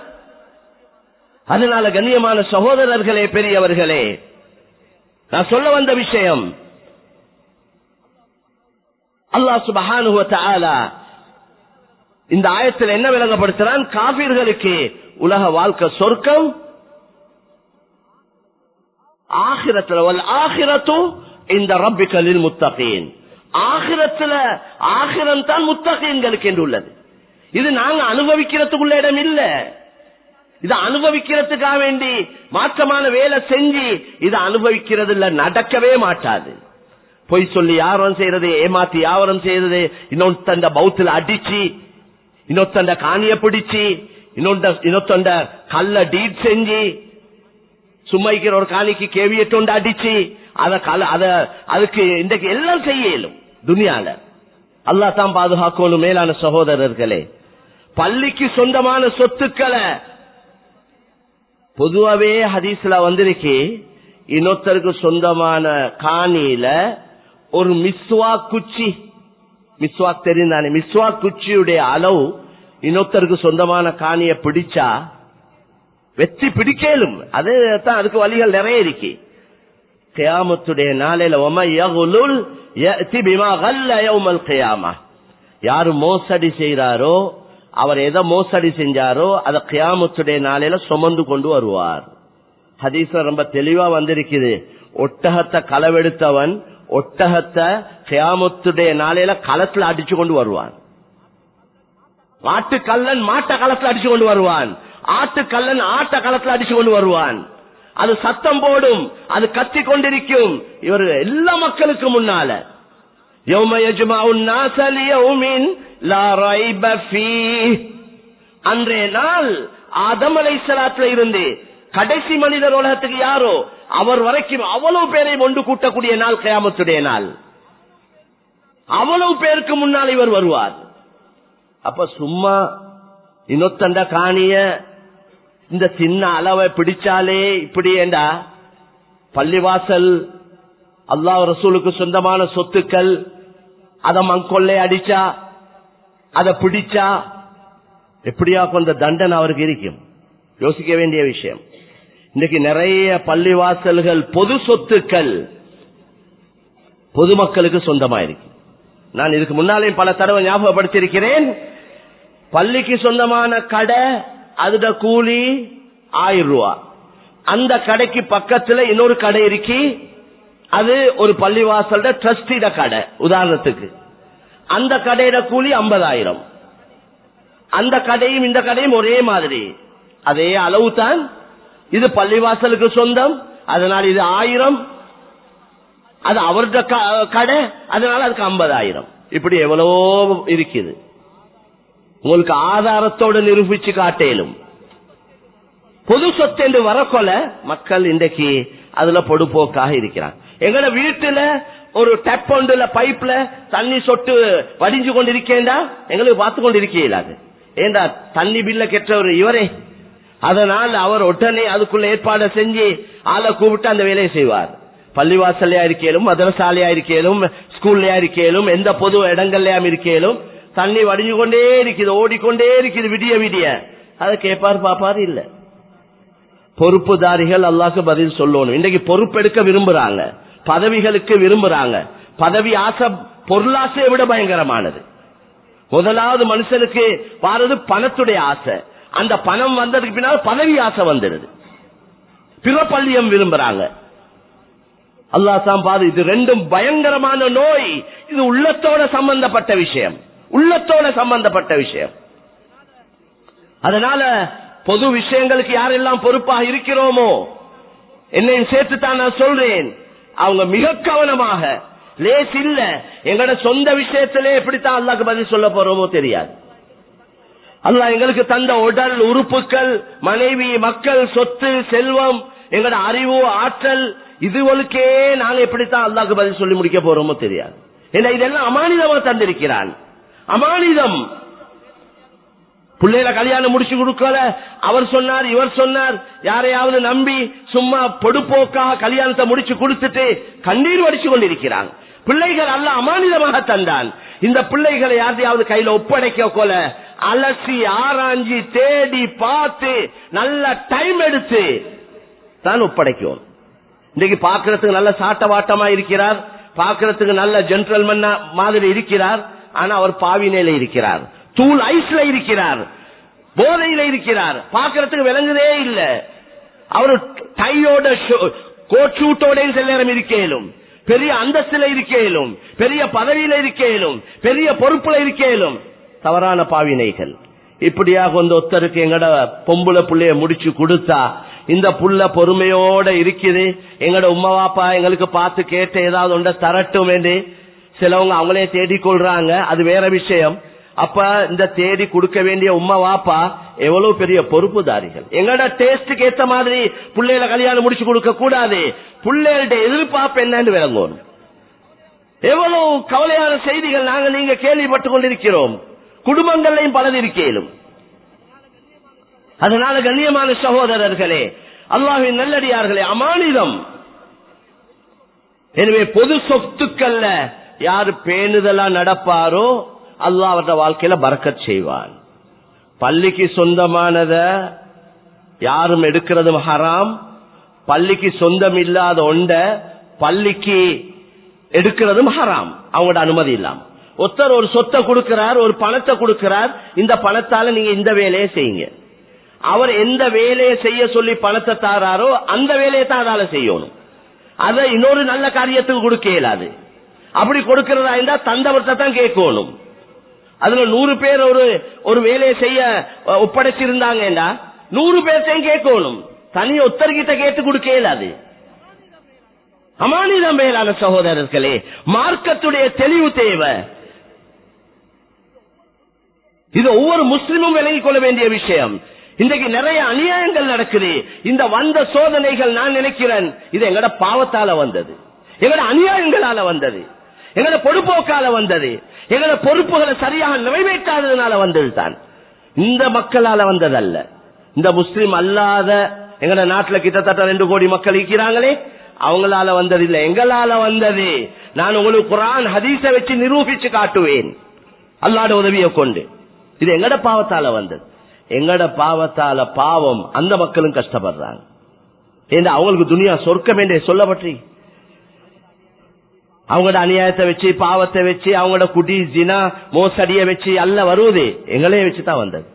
அதனால கண்ணியமான சகோதரர்களே, பெரியவர்களே, நான் சொல்ல வந்த விஷயம், அல்லாஹ் சுப்ஹானஹு வ தஆலா இந்த ஆயத்தில் என்ன விளங்கப்படுத்துறான்? காபிர்களுக்கு உலக வாழ்க்கை சொர்க்கம், ஆகிரத்துல வல் ஆகிரத்து இந்த ரப்பிக லில் முத்தகீன். ஆகிரத்துல ஆகிரம் தான் முத்தகீன்களுக்கு என்று உள்ளது. இது நாங்க அனுபவிக்கிறதுக்குள்ள இடம் இல்ல. இதை அனுபவிக்கிறதுக்காக வேண்டி மாற்றமான வேலை செஞ்சு இதை அனுபவிக்கிறது இல்ல, நடக்கவே மாட்டாது. பொய் சொல்லி யாரும் செய்யறது, ஏமாத்தி யாவரம் செய்யறது, இன்னொருத்தண்ட பௌத்துல அடிச்சு, இன்னொருத்தண்ட காணிய பிடிச்சு, இன்னொருத்தொண்ட கல்ல டீட் செஞ்சு சும்மைக்கிற ஒரு காணிக்கு கேவியட்டொண்டு அடிச்சு அதுக்கு இன்றைக்கு எல்லாம் செய்ய இயலும் துனியால. அல்லாஹ் தான் பாதுகாக்கணும். மேலான சகோதரர்களே, பள்ளிக்கு சொந்தமான சொத்துக்களை பொதுவாவே ஹதீஸ்ல வந்திருக்கு, இன்னொருத்தருக்கு சொந்தமான காணியில ஒரு மிஸ்வாக் குச்சி, மிஸ்வாக் தெரிந்தானே, மிஸ்வாக் குச்சியுடைய அளவு இன்னொருத்தருக்கு சொந்தமான காணிய பிடிச்சா வெற்றி பிடிக்கலும். அதுதான் அதுக்கு வழிகள் நிறைய இருக்கு. கியாமத்துடைய நாளையில யாரு மோசடி செய்யறாரோ, அவர் எதை மோசடி செஞ்சாரோ அதை கியாமத்துடைய நாளையில சுமந்து கொண்டு வருவார். ஹதீஸ்ல ரொம்ப தெளிவா வந்திருக்குது. ஒட்டகத்தை களவெடுத்தவன் ஒட்டகத்தை கியாமத்துடைய நாளையில களத்துல அடிச்சு கொண்டு வருவான். மாட்டுக்கல்லன் மாட்ட களத்துல அடிச்சு கொண்டு வருவான். ஆட்டுக்கல்லன் ஆட்ட களத்துல அடிச்சு கொண்டு வருவான். அது சத்தம் போடும், அது கத்தி கொண்டிருக்கும். இவர் எல்லா மக்களுக்கு முன்னால அன்றைய நாள் ஆதம் அலைஹிஸ்ஸலாத்துல இருந்து கடைசி மனிதர் உலகத்துக்கு யாரோ அவர் வரைக்கும் அவ்வளவு பேரை ஒன்று கூட்டக்கூடிய நாள் கியாமத்துடைய நாள். அவ்வளவு பேருக்கு முன்னால் இவர் வருவார். அப்ப சும்மா இன்னொத்தண்ட காணிய இந்த சின்ன அளவை பிடிச்சாலே இப்படி ஏண்டா, பள்ளிவாசல் அல்லாஹ் ரசூலுக்கு சொந்தமான சொத்துக்கள் அத மங்கொள்ளை அடிச்சா அத பிடிச்சா எப்படியா கொஞ்ச தண்டனை அவருக்கு இருக்கும். யோசிக்க வேண்டிய விஷயம். இன்னைக்கு நிறைய பள்ளிவாசல்கள் பொது சொத்துக்கள் பொதுமக்களுக்கு சொந்தமா இருக்கு. நான் இதுக்கு முன்னாலே பல தடவை ஞாபகப்படுத்தியிருக்கிறேன். பள்ளிக்கு சொந்தமான கடை, அதுட கூலி 1000 ரூபாய். அந்த கடைக்கு பக்கத்துல இன்னொரு கடை இருக்கு, அது ஒரு பள்ளிவாசல் ட்ரஸ்டிட கடை உதாரணத்துக்கு. அந்த கடையிட கூலி 50,000. அந்த கடையும் இந்த கடையும் ஒரே மாதிரி, அதே அளவு தான். இது பள்ளிவாசலுக்கு சொந்தம், அதனால இது 1000. அது அவருடைய கடை, அதனால அதுக்கு 50,000. இப்படி எவ்வளவோ இருக்குது. உங்களுக்கு ஆதாரத்தோடு நிரூபிச்சு காட்டேலும். பொது சொத்து என்று வரக்கொல மக்கள் இன்றைக்கு அதுல பொடுப்போக்காக இருக்கிறாங்க. எங்கட வீட்டுல ஒரு டேப் ஒன்றுல பைப்ல தண்ணி சொட்டு வடிஞ்சு கொண்டிருக்கேன்டா எங்களுக்கு பார்த்து கொண்டிருக்கலாது. ஏண்டா தண்ணி பில்ல கெட்டவர் இவரே. அதனால் அவர் உடனே அதுக்குள்ள ஏற்பாடு செஞ்சு ஆளை கூப்பிட்டு அந்த வேலையை செய்வார். பள்ளிவாசலையா இருக்கேலும், மதரசாலையா இருக்கேலும், ஸ்கூல்லையா இருக்கேலும், எந்த பொது இடங்கள்லயாம் இருக்கேலும் தண்ணி வடிஞ்சு கொண்டே இருக்குது, ஓடிக்கொண்டே இருக்குது விடிய விடிய. அதை கேட்பார் பாப்பாரு இல்ல. பொறுப்புதாரிகள் அல்லாஹ்க்கு பதில் சொல்லணும். இன்றைக்கு பொறுப்பெடுக்க விரும்புறாங்க, பதவிகளுக்கு விரும்புறாங்க. பதவி ஆசை பொருளாசையை விட பயங்கரமானது. முதலாவது மனுஷனுக்கு வாரது பணத்துடைய ஆசை. அந்த பணம் வந்ததுக்கு பின்னால் பதவி ஆசை வந்துடுது. பிறப்பள்ளியம் விரும்புறாங்க. அல்லாஹ் தான் பாது. இது ரெண்டும் பயங்கரமான நோய். இது உள்ளத்தோட சம்பந்தப்பட்ட விஷயம், உள்ளத்தோட சம்பந்தப்பட்ட விஷயம். அதனால பொது விஷயங்களுக்கு யாரெல்லாம் பொறுப்பாக இருக்கிறோமோ, என்னையும் சேர்த்து தான் நான் சொல்றேன், அவங்க மிக கவனமாக, லேஸ் இல்ல. எங்கட சொந்த விஷயத்திலே எப்படித்தான் அல்லாஹ்க்கு பதில் சொல்ல போறோமோ தெரியாது. அல்லாஹ் எங்களுக்கு தந்த உடல் உறுப்புகள், மனைவி, மக்கள், சொத்து, செல்வம், எங்கட அறிவு, ஆற்றல், இதுகளுக்கே நாங்க எப்படித்தான் அல்லாஹ்க்கு பதில் சொல்லி முடிக்க போறோமோ தெரியாது. ஏன்னா இதெல்லாம் அமானிதமா தந்திருக்கிறான். அமானிதம். பிள்ளைகளை கல்யாணம் முடிச்சு கொடுக்கல, அவர் சொன்னார் இவர் சொன்னார், யாரையாவது நம்பி சும்மா பொடுப்போக்காக கல்யாணத்தை முடிச்சு கொடுத்துட்டு கண்ணீர் வடிச்சு கொண்டிருக்கிறாங்க. பிள்ளைகள் அல்லாஹ் அமானிதமாக தந்தான். இந்த பிள்ளைகளை யாரையாவது கையில ஒப்படைக்க கொல அலசி ஆராய்ஞ்சி தேடி பார்த்து நல்ல டைம் எடுத்து தான் ஒப்படைக்கும். இன்னைக்கு பாக்குறதுக்கு நல்ல சாட்ட வாட்டமா இருக்கிறார், பாக்குறதுக்கு நல்ல ஜென்டல்மேன் மாதிரி இருக்கிறார். ஆனா அவர் பாவினையில இருக்கிறார், தூள் ஐஸ்ல இருக்கிறார், போதையில இருக்கிறார், பாக்குறதுக்கு விளங்குதே இல்ல. அவர் டையோட கோட் ஷூட்டோட சில நேரம் இருக்கேலும், பெரிய அந்தஸ்துல இருக்கேலும், பெரிய பதவியில இருக்கேலும், பெரிய பொறுப்புல இருக்கேலும், தவறான பாவினைகள். இப்படியாக வந்து ஒருத்தருக்கு எங்கட பொம்புல புள்ளைய முடிச்சு கொடுத்தா, இந்த புள்ள பொறுமையோட இருக்குது, எங்கட உம்மா வாப்பா எங்களுக்கு பார்த்து கேட்டு ஏதாவது ஒன்றை தரட்டும் என்று சிலவங்க அவங்களே தேடிக்கொள்றாங்க. அது வேற விஷயம். அப்ப இந்த தேடி கொடுக்க வேண்டிய உம்மா வாப்பா எவ்வளவு பெரிய பொறுப்புதாரிகள். எங்கட டேஸ்டுக்கு ஏத்த மாதிரி பிள்ளைகளை கல்யாணம் முடிச்சு கொடுக்க கூடாது. பிள்ளைகளுடைய எதிர்பார்ப்பு என்னன்னு விளங்கணும். எவ்வளவு கவலையான செய்திகள் நாங்கள் நீங்க கேள்விப்பட்டுக் கொண்டிருக்கிறோம். குடும்பங்களையும் பலது இருக்கேனும். அதனால கண்ணியமான சகோதரர்களே, அல்லாஹ்வின் நல்லடியார்களே, அமானிதம். எனவே பொது சொத்துக்கள்ல யாரு பேணுதலா நடப்பாரோ அல்லாஹ் அவருடைய வாழ்க்கையில பரக்கத் செய்வான். பள்ளிக்கு சொந்தமானத யாரும் எடுக்கிறதும் ஹராம். பள்ளிக்கு சொந்தம் இல்லாத ஒண்ட பள்ளிக்கு எடுக்கிறதும் ஹராம், அவங்களோட அனுமதி இல்லாம. ஒருத்தர் ஒரு சொத்தை கொடுக்கிறார், ஒரு பணத்தை கொடுக்கிறார், இந்த பணத்தால நீங்க இந்த வேலையை செய்யுங்க. அவர் எந்த வேலையை செய்ய சொல்லி பணத்தை தாராரோ அந்த வேலையை தான் அதால செய்யணும். அதை இன்னொரு நல்ல காரியத்துக்கு கொடுக்க இயலாது. அப்படி கொடுக்கிறதா இருந்தா தந்தவர்கிட்ட தான் கேட்கணும். அதுல 100 பேர் ஒரு வேலையை செய்ய ஒப்படைச்சிருந்தாங்கன்னா 100 பேர்த்தையும் கேட்கணும். தனி ஒத்தர்கிட்ட கேட்டு கொடுக்க இயலாது. அமானிதம் மேலான சகோதரர்களே, மார்க்கத்துடைய தெளிவு தேவை. இது ஒவ்வொரு முஸ்லிமும் விளங்கிக் கொள்ள வேண்டிய விஷயம். இன்றைக்கு நிறைய அநியாயங்கள் நடக்குது. இந்த வந்த சோதனைகள் நான் நினைக்கிறேன் இது எங்கட பாவத்தால வந்தது, எங்கட அநியாயங்களால வந்தது, எங்கட பொறுப்போக்கால வந்தது, எங்கட பொறுப்புகளை சரியாக நிறைவேற்றாததுனால வந்தது தான். இந்த மக்களால வந்ததல்ல. இந்த முஸ்லிம் அல்லாத எங்கட நாட்டுல கிட்டத்தட்ட 2 கோடி மக்கள் இருக்கிறாங்களே, அவங்களால வந்தது இல்ல, எங்களால வந்தது. நான் உங்களுக்கு குர்ஆன் ஹதீஸை வச்சு நிரூபிச்சு காட்டுவேன் அல்லாஹ்வுடைய உதவியை கொண்டு. இது எங்கட பாவத்தால வந்தது. எங்கட பாவத்தால பாவம் அந்த மக்களும் கஷ்டப்படுறாங்க. ஏன்னா அவங்களுக்கு துனியா சொர்க்கம் என்று சொல்லப்பட்டு அவங்களோட அநியாயத்தை வச்சு பாவத்தை வச்சு அவங்களோட குடி ஜினா மோசடிய வச்சு அல்ல வருவது எங்களே வச்சுதான் வந்தது.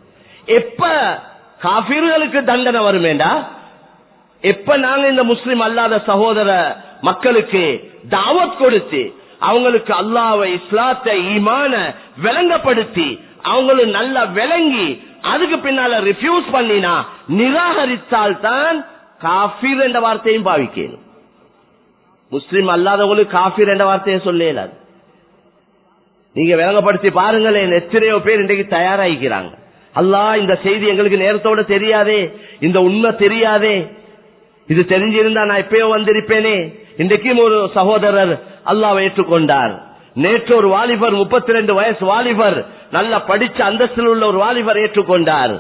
எப்ப காபிர்களுக்கு தண்டனை வருமேண்டா, எப்ப நாங்க இந்த முஸ்லிம் அல்லாத சகோதர மக்களுக்கு தாவத் கொடுத்து அவங்களுக்கு அல்லாஹ்வை இஸ்லாத்தை ஈமான விளங்கப்படுத்தி அவங்களும் நல்லா விளங்கி அதுக்கு பின்னால ரிஃப்யூஸ் பண்ணினா நிராகரித்தால் தான் காஃபிர் என்ற வார்த்தையும் பாவிக்கணும். முஸ்லிம் அல்லாதவங்களுக்கு காஃபிர் என்ற வார்த்தையை சொல்லலாது. நீங்க விளங்கப்படுத்தி பாருங்களேன், எத்தனையோ பேர் இன்றைக்கு தயாராகிக்கிறாங்க. அல்லாஹ் இந்த செய்தி எங்களுக்கு நேரத்தோட தெரியாதே, இந்த உண்மை தெரியாதே, இது தெரிஞ்சிருந்தா நான் எப்பயோ வந்திருப்பேனே. இன்றைக்கும் ஒரு சகோதரர் அல்லாஹ்வை ஏற்றுக்கொண்டார். நேற்று ஒரு வாலிபர் 32 வயசு வாலிபர், நல்ல படிச்ச அந்தஸ்தில் உள்ள ஒரு வாலிபர் ஏற்றுக்கொண்டார்.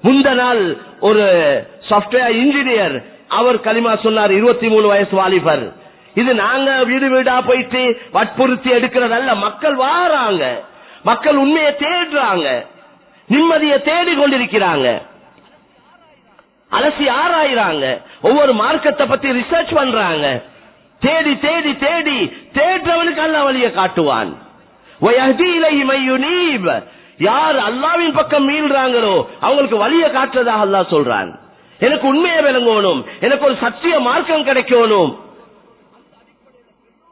முந்த நாள் ஒரு சாப்ட்வேர் இன்ஜினியர் அவர் கலிமா சொன்னார், 23 வயசு வாலிபர். இது நாங்க வீடு வீடா போயிட்டு வற்புறுத்தி எடுக்கிறதல்ல. மக்கள் வாராங்க, மக்கள் உண்மையை தேடுறாங்க, நிம்மதியை தேடி கொண்டிருக்கிறாங்க, அலசி ஆராயிறாங்க, ஒவ்வொரு மார்க்கத்தை பத்தி ரிசர்ச் பண்றாங்க. தேடி தேடி தேடி தேடுறவனுக்கு அல்லாஹ் வழியை காட்டுவான். யார் அல்லாஹ்வின் பக்கம் மீள்றாங்களோ அவங்களுக்கு வழியை காட்டுறதாக அல்லாஹ் சொல்றான். எனக்கு உண்மையை விளங்கணும், எனக்கு ஒரு சத்திய மார்க்கம் கிடைக்கணும்.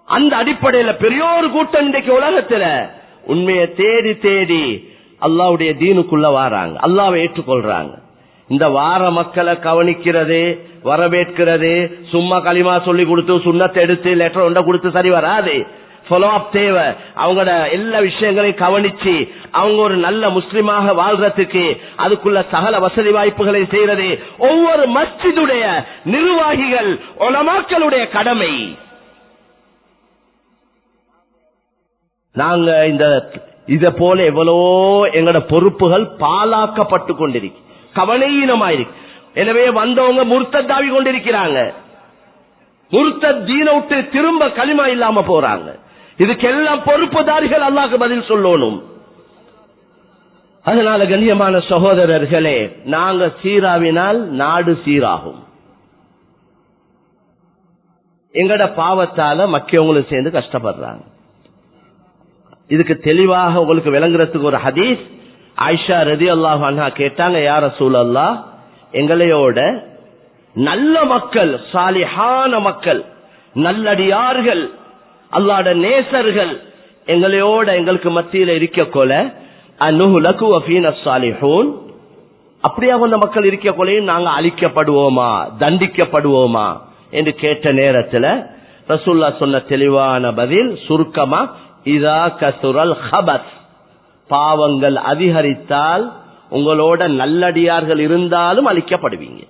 அந்த அடிப்படையில பெரிய ஒரு கூட்டம் இன்றைக்கு உலகத்துல உண்மையை தேடி தேடி அல்லாஹ்வுடைய தீனுக்குள்ள வாராங்க, அல்லாஹ்வை ஏற்றுக்கொள்றாங்க. இந்த வார மக்களை கவனிக்கிறது, வரவேற்கிறது, சும்மா களிமா சொல்லி கொடுத்து சுண்ணத்தை எடுத்து லெட்டர் ஒன்றை கொடுத்து சரி வராது. ஃபாலோ அப் தேவை. அவங்களோட எல்லா விஷயங்களையும் கவனிச்சு அவங்க ஒரு நல்ல முஸ்லிமாக வாழ்றதுக்கு அதுக்குள்ள சகல வசதி வாய்ப்புகளை செய்யறது ஒவ்வொரு மஸ்ஜிதுடைய நிர்வாகிகள் உலமாக்களுடைய கடமை. நாங்க இத போல எவ்வளவோ எங்களோட பொறுப்புகள் பாலாக்கப்பட்டு கொண்டிருக்கு, கவனீனமாயிருக்கு. எனவே வந்தவங்க முர்த்தத்தாவி கொண்டிருக்கிறாங்க, முர்த்தத் தீனை விட்டு திரும்ப களிமா இல்லாம போறாங்க. இதுக்கெல்லாம் பொறுப்புதாரிகள் அல்லாஹ்க்கு பதில் சொல்லணும். அதனால கண்ணியமான சகோதரர்களே, நாங்க சீராவினால் நாடு சீராகும். எங்கட பாவத்தால மக்கியவங்களும் சேர்ந்து கஷ்டப்படுறாங்க. இதுக்கு தெளிவாக உங்களுக்கு விளங்குறதுக்கு ஒரு ஹதீஸ். ஆயிஷா ரலியல்லாஹு அன்ஹா கேட்டாங்க, யா ரசூலல்லாஹ், எங்களையோட நல்ல மக்கள், சாலிஹான மக்கள், நல்லடியார்கள், அல்லாஹ்வுடைய நேசர்கள் எங்களையோட எங்களுக்கு மத்தியில இருக்க கொல அனுஹுலகு வஃபீன ஸாலிஹூன், அப்படியே அந்த மக்கள் இருக்க கொலையும் நாங்க அழிக்கப்படுவோமா, தண்டிக்கப்படுவோமா என்று கேட்ட நேரத்தில் ரசூலுல்லாஹ் சொன்ன தெளிவான பதில் சுருக்கமா, இதா கசுரல் ஹபஸ், பாவங்கள் அதிகரித்தால் உங்களோட நல்லடியார்கள் இருந்தாலும் அழிக்கப்படுவீங்க.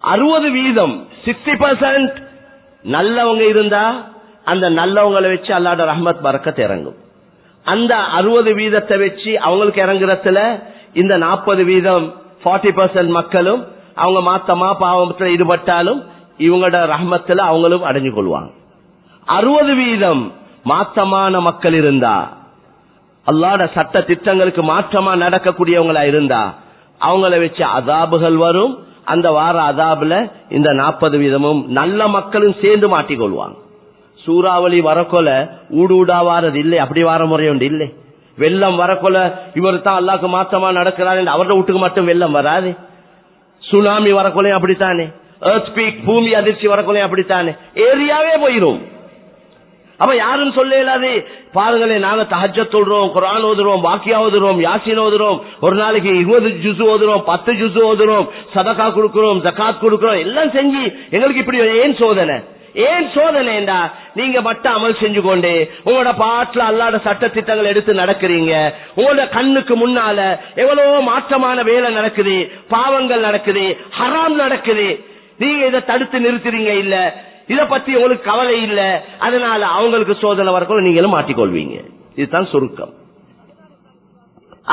60% 60% நல்லவங்க இருந்தா அந்த நல்லவங்களை வச்சு அல்லாஹ்வுடைய ரஹ்மத் பரக்கத் இறங்கும். அந்த 60% வச்சு அவங்களுக்கு இறங்குறதுல இந்த 40% 40% மக்களும் அவங்க மாத்தமா பாவத்தில் ஈடுபட்டாலும் இவங்களோட ரஹ்மத்துல அவங்களும் அடைஞ்சு கொள்வாங்க. 60% மாத்தமான மக்கள் இருந்தா, அல்லாஹ்வுடைய சட்ட திட்டங்களுக்கு மாற்றமா நடக்கக்கூடியவங்களா இருந்தா அவங்கள வச்சு அதாபுகள் வரும். அந்த வார அதாபுல இந்த 40% நல்ல மக்களும் சேர்ந்து மாட்டிக்கொள்வாங்க. சூறாவளி வரக்கொல ஊடா வாரது இல்லை, அப்படி வார முறை உண்டு இல்லை. வெள்ளம் வரக்கொல இவர் தான் அல்லாஹ்க்கு மாற்றமா நடக்கிறார் என்று அவரோட வீட்டுக்கு மட்டும் வெள்ளம் வராது. சுனாமி வரக்கொலையும் அப்படித்தானே, எர்த்குவேக் பூமி அதிர்ச்சி வரக்கொலையும் அப்படித்தானே, ஏரியாவே போயிரும். அப்ப யாரும் சொல்ல இயலாது. பாருங்களேன், நாங்க தஹஜ்ஜத் சொல்றோம், குர்ஆன் ஓதுறோம், வாக்கியா ஓதுறோம், யாசீன் ஓதுறோம், ஒரு நாளைக்கு 20 ஜுஸு ஓதுறோம், 10 ஜுஸு ஓதுறோம், சதகா கொடுக்கிறோம், ஜகாத் கொடுக்கிறோம், எல்லாம் செஞ்சு எங்களுக்கு இப்படி ஏன் சோதனை? ஏன் சோதனைண்டா நீங்க மட்டும் அமல் செஞ்சு கொண்டு உங்களோட பாட்டுல அல்லாத சட்ட திட்டங்கள் எடுத்து நடக்கிறீங்க. உங்களோட கண்ணுக்கு முன்னால எவ்வளவோ மாற்றமான வேலை நடக்குது, பாவங்கள் நடக்குது, ஹராம் நடக்குது. நீங்க இதை தடுத்து நிறுத்துறீங்க இல்ல, இத பத்தி உங்களுக்கு கவலை இல்ல. அதனால அவங்களுக்கு சோதனை வரக்குள்ள நீங்களும் மாட்டிக்கொள்வீங்க. இதுதான் சுருக்கம்.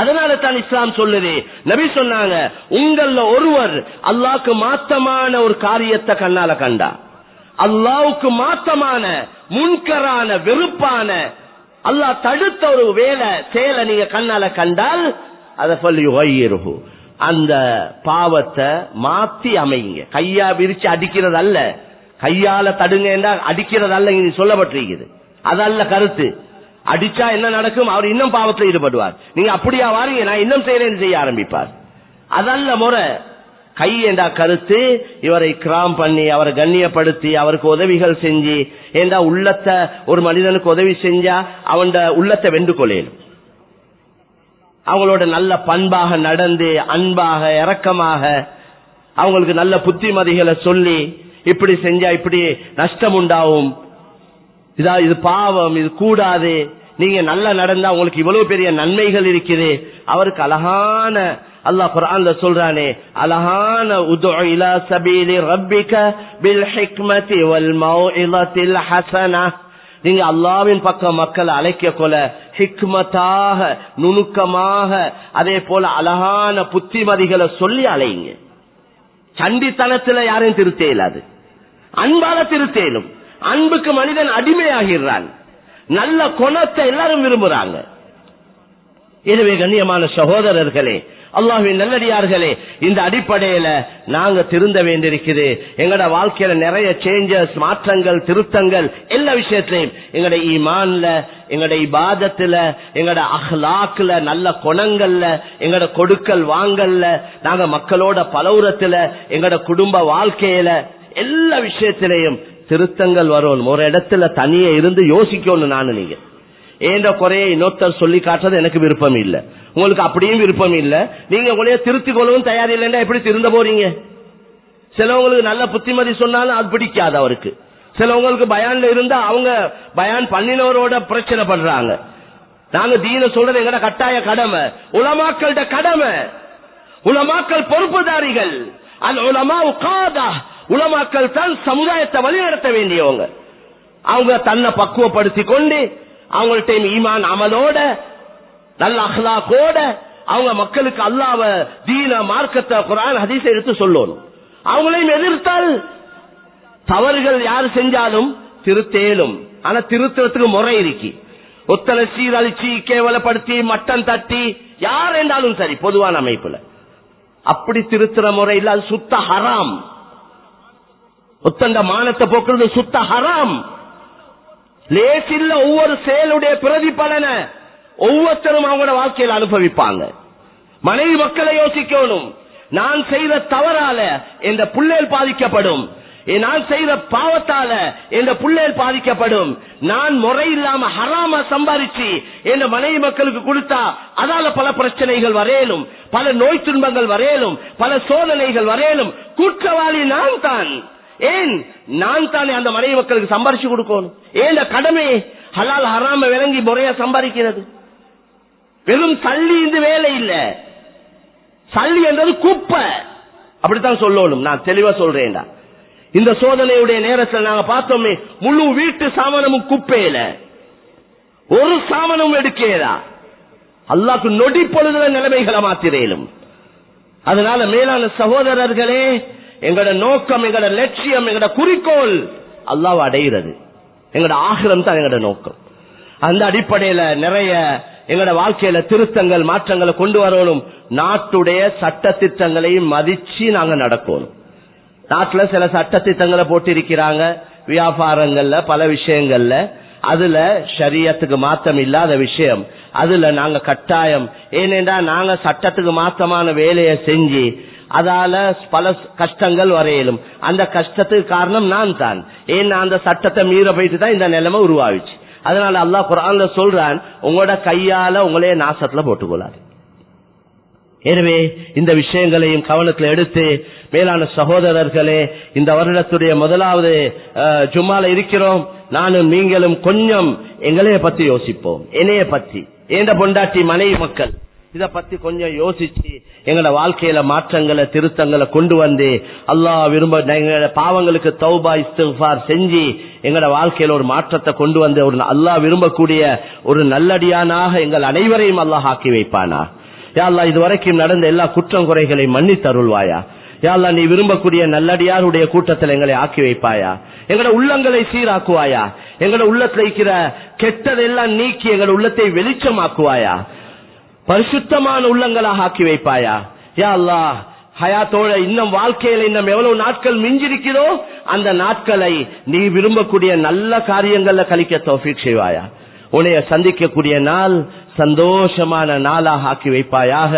அதனால தான் இஸ்லாம் சொல்லுது, நபி சொன்னாங்க, உங்கள ஒருவர் அல்லாஹ்க்கு மாத்தமான ஒரு காரியத்தை கண்ணால கண்டா, அல்லாஹ்வுக்கு மாத்தமான முன்கரான வெறுப்பான அல்லாஹ் தடுத்த ஒரு வேலை செயலை நீங்க கண்ணால கண்டால் அதை ஃபல்யுகையிருஹு, அந்த பாவத்தை மாத்தி அமைங்க. கையா விரிச்சு அடிக்கிறது அல்ல, கையால தடுங்க அடிக்கிறது அல்ல இங்க சொல்லப்பட்டிருக்குது. அதல்ல கருத்து. அடிச்சா என்ன நடக்கும்? அவர் இன்னும் பாவத்தில் ஈடுபடுவார். நீங்க அப்படியா வாரீங்க, நான் இன்னும் செய்யறேன்னு செய்ய ஆரம்பிப்பார். அதல்ல முறை. கை என்ற கருத்து இவரை கிராம் பண்ணி அவரை கண்ணியப்படுத்தி அவருக்கு உதவிகள் செஞ்சு, ஏண்டா உள்ளத்தை ஒரு மனிதனுக்கு உதவி செஞ்சா அவன் உள்ளத்தை வென்று கொள்ளையும். அவங்களோட நல்ல பண்பாக நடந்து அன்பாக இரக்கமாக அவங்களுக்கு நல்ல புத்திமதிகளை சொல்லி, இப்படி செஞ்சா இப்படி நஷ்டம் உண்டாகும், இது பாவம், இது கூடாது, நீங்க நல்லா நடந்தா உங்களுக்கு இவ்வளவு பெரிய நன்மைகள் இருக்குது. அவருக்கு அழகான அல்லாஹ் குர்ஆன்ல சொல்றானே, அழகான உது இலா சபீலி ரப்பிக பில் ஹிக்மதி வல் மௌஇலத்தில் ஹஸனா, நீங்க அல்லாஹ்வின் பக்கம் மக்களை அழைக்க கொள்ள ஹிக்மத்தாக நுணுக்கமாக அதே போல அழகான புத்திமதிகளை சொல்லி அழைங்க. சண்டித்தனத்துல யாரையும் திருத்த இயலாது, அன்பால திருத்தேலும். அன்புக்கு மனிதன் அடிமையாகிறான். நல்ல குணத்தை எல்லாரும் விரும்புறாங்க. எனவே கண்ணியமான சகோதரர்களே, அல்லாஹ்வின் நல்லடியார்களே, இந்த அடிப்படையில நாங்க திருந்த வேண்டியிருக்குது. எங்கட வாழ்க்கையில நிறைய சேஞ்சஸ், மாற்றங்கள், திருத்தங்கள் எல்லா விஷயத்திலையும், எங்கட ஈமான்ல, எங்கட இபாதத்துல, எங்கட அஹ்லாக்ல, நல்ல குணங்கள்ல, எங்கட கொடுக்கல் வாங்கல்ல, நாங்க மக்களோட பலவுரத்துல, எங்கட குடும்ப வாழ்க்கையில எல்லா விஷயத்திலையும் திருத்தங்கள் வரும். ஒரு இடத்துல தனியே இருந்து யோசிக்கணும். நானு நீங்க ஏண்ட குறைய இன்னொருத்தர் சொல்லி காட்டுறது எனக்கு விருப்பம் இல்ல, உங்களுக்கு அப்படியும் விருப்பம் இல்ல. நீங்க உங்களைய திருத்திக் கொள்ளவும் தயார் இல்லைன்னா எப்படி திருந்த போறீங்க? சிலவங்களுக்கு நல்ல புத்திமதி சொன்னாலும் அது பிடிக்காது அவருக்கு. சிலவங்களுக்கு பயான்ல இருந்தா அவங்க பயான் பண்ணினவரோட பிரச்சனை பண்றாங்க. நாங்க தீன சொல்றது எங்கட கட்டாய கடமை, உலமாக்களோட கடமை. உலமாக்கள் பொறுப்புதாரிகள். அல் உலமா உகாதா, உலமாக்கள் தான் சமுதாயத்தை வழிநடத்த வேண்டியவங்க. அவங்க தன்னை பக்குவப்படுத்தி கொண்டு அவங்கள்ட்ட ஈமான் அமலோட நல்ல அஹ்லாக்கோட அவங்க மக்களுக்கு அல்லாஹ்வ தீன மார்க்கத்தை குர்ஆன் ஹதீஸை எடுத்து சொல்லணும். அவங்களையும் எதிர்த்தால் தவறுகள் யார் செஞ்சாலும் திருத்தேலும். ஆனா திருத்தறதுக்கு முறை இருக்கு. ஒத்தனை சீரழிச்சு கேவலப்படுத்தி மட்டம் தட்டி யார் என்றாலும் சரி, பொதுவான அமைப்புல அப்படி திருத்துற முறையில் அது சுத்த ஹராம். ஒத்தண்ட மானத்தை போக்குறது சுத்த ஹராம். லேசில்ல ஒவ்வொரு செயலுடைய பிரதிபலனை ஒவ்வொருத்தரும் அவங்களோட வாழ்க்கையில் அனுபவிப்பாங்க. மனைவி மக்களை யோசிக்கணும். நான் செய்த தவறால என்ற புள்ளைகள் பாதிக்கப்படும், நான் செய்த பாவத்தால என்ற புள்ளைகள் பாதிக்கப்படும். நான் முறை இல்லாம ஹராம சம்பாதிச்சு என்ற மனைவி மக்களுக்கு கொடுத்தா அதால பல பிரச்சனைகள் வரையலும், பல நோய் துன்பங்கள் வரையலும், பல சோதனைகள் வரையலும். குற்றவாளி நான் தான். ஏன் நான் தானே அந்த மனைவி மக்களுக்கு சம்பாதிச்சு கொடுக்கணும். ஏன் கடமை ஹலால் ஹராம விளங்கி முறையா சம்பாதிக்கிறது. வெறும் சல்லி இந்த வேலை இல்ல, சல்லி என்றது குப்பை, அப்படித்தான் சொல்லணும். நான் தெளிவா சொல்றேன்டா. இந்த சோதனையுடைய நேரத்தில் நாங்க பார்த்தோமே, முழு வீட்டு சாமானமும் குப்பையில, ஒரு சாமானும் எடுக்கிறா. அல்லாஹ்க்கு நொடி பொழுதுல நிலைமைகளை மாத்திரேலும். அதனால மேலான சகோதரர்களே, எங்களோட நோக்கம், எங்களோட லட்சியம், எங்களோட குறிக்கோள் அல்லாஹ்வை அடைகிறது. எங்களோட ஆகிரம் தான் எங்களோட நோக்கம். அந்த அடிப்படையில நிறைய எங்களோட வாழ்க்கையில திருத்தங்கள், மாற்றங்களை கொண்டு வரணும். நாட்டுடைய சட்ட திட்டங்களையும் மதிச்சு நாங்க நடக்கணும். நாட்டுல சில சட்ட திட்டங்களை போட்டிருக்கிறாங்க வியாபாரங்கள்ல, பல விஷயங்கள்ல. அதுல ஷரியத்துக்கு மாத்தம் இல்லாத விஷயம், அதுல நாங்க கட்டாயம், ஏனென்றா நாங்க சட்டத்துக்கு மாத்தமான வேலையை செஞ்சு அதால பல கஷ்டங்கள் வரையிலும். அந்த கஷ்டத்துக்கு காரணம் நான் தான். ஏன்னா அந்த சட்டத்தை மீற போயிட்டு தான் இந்த நிலைமை உருவாவிச்சு. அதனால அல்லாஹ் குர்ஆன்ல சொல்றான், உங்களோட கையால உங்களே நாசத்துல போட்டுக்கொள்ளாது. எனவே இந்த விஷயங்களையும் கவனத்தில் எடுத்து, மேலான சகோதரர்களே, இந்த வருடத்துடைய முதலாவது ஜும்மால இருக்கிறோம். நானும் நீங்களும் கொஞ்சம் எங்களைய பத்தி யோசிப்போம். என்னைய பத்தி, ஏண்ட பொண்டாட்டி, மனைவி, மக்கள், இத பத்தி கொஞ்சம் யோசிச்சு எங்களோட வாழ்க்கையில மாற்றங்களை, திருத்தங்களை கொண்டு வந்து அல்லாஹ் விரும்ப எங்களோட பாவங்களுக்கு தௌபா இஸ்திக்ஃபார் செஞ்சு எங்களோட வாழ்க்கையில ஒரு மாற்றத்தை கொண்டு வந்து ஒரு அல்லாஹ் விரும்பக்கூடிய ஒரு நல்லடியானாக எங்கள் அனைவரையும் அல்லாஹ் ஆக்கி வைப்பானா. யா அல்லாஹ், இதுவரைக்கும் நடந்த எல்லா குற்றம் குறைகளை மன்னித்தருள்வாயா. யா அல்லாஹ், நீ விரும்பக்கூடிய நல்லடியாருடைய கூட்டத்தில் எங்களை ஆக்கி வைப்பாயா. எங்களோட உள்ளங்களை சீராக்குவாயா. எங்களோட உள்ளத்துல இருக்கிற கெட்டதெல்லாம் நீக்கி எங்களோட உள்ளத்தை வெளிச்சமாக்குவாயா. பரிசுத்தமான உள்ளங்களாக ஆக்கி வைப்பாயா. யா அல்லாஹ், ஹயாத்தோட இன்னும் வாழ்க்கையில இன்னும் எவ்வளவு நாட்கள் மிஞ்சிருக்கிறோ அந்த நாட்களை நீ விரும்பக்கூடிய நல்ல காரியங்கள்ல கழிக்க தௌஃபீக் செய்வாயா. உன்னைய சந்திக்கக்கூடிய நாள் சந்தோஷமான நாளாக ஆக்கி வைப்பாயாக.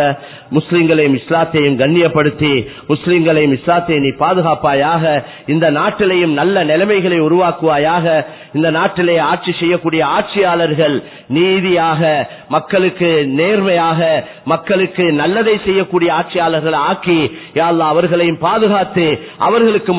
முஸ்லிம்களையும் இஸ்லாத்தையும் கண்ணியப்படுத்தி முஸ்லிம்களையும் இஸ்லாத்தையும் நீ பாதுகாப்பாயாக. இந்த நாட்டிலையும் நல்ல நிலைமைகளை உருவாக்குவாயாக. இந்த நாட்டிலே ஆட்சி செய்யக்கூடிய ஆட்சியாளர்கள் நீதியாக, மக்களுக்கு நேர்மையாக, மக்களுக்கு நல்லதை செய்யக்கூடிய ஆட்சியாளர்கள் ஆக்கி யா அல்லாஹ் அவர்களையும் பாதுகாத்து அவர்களுக்கு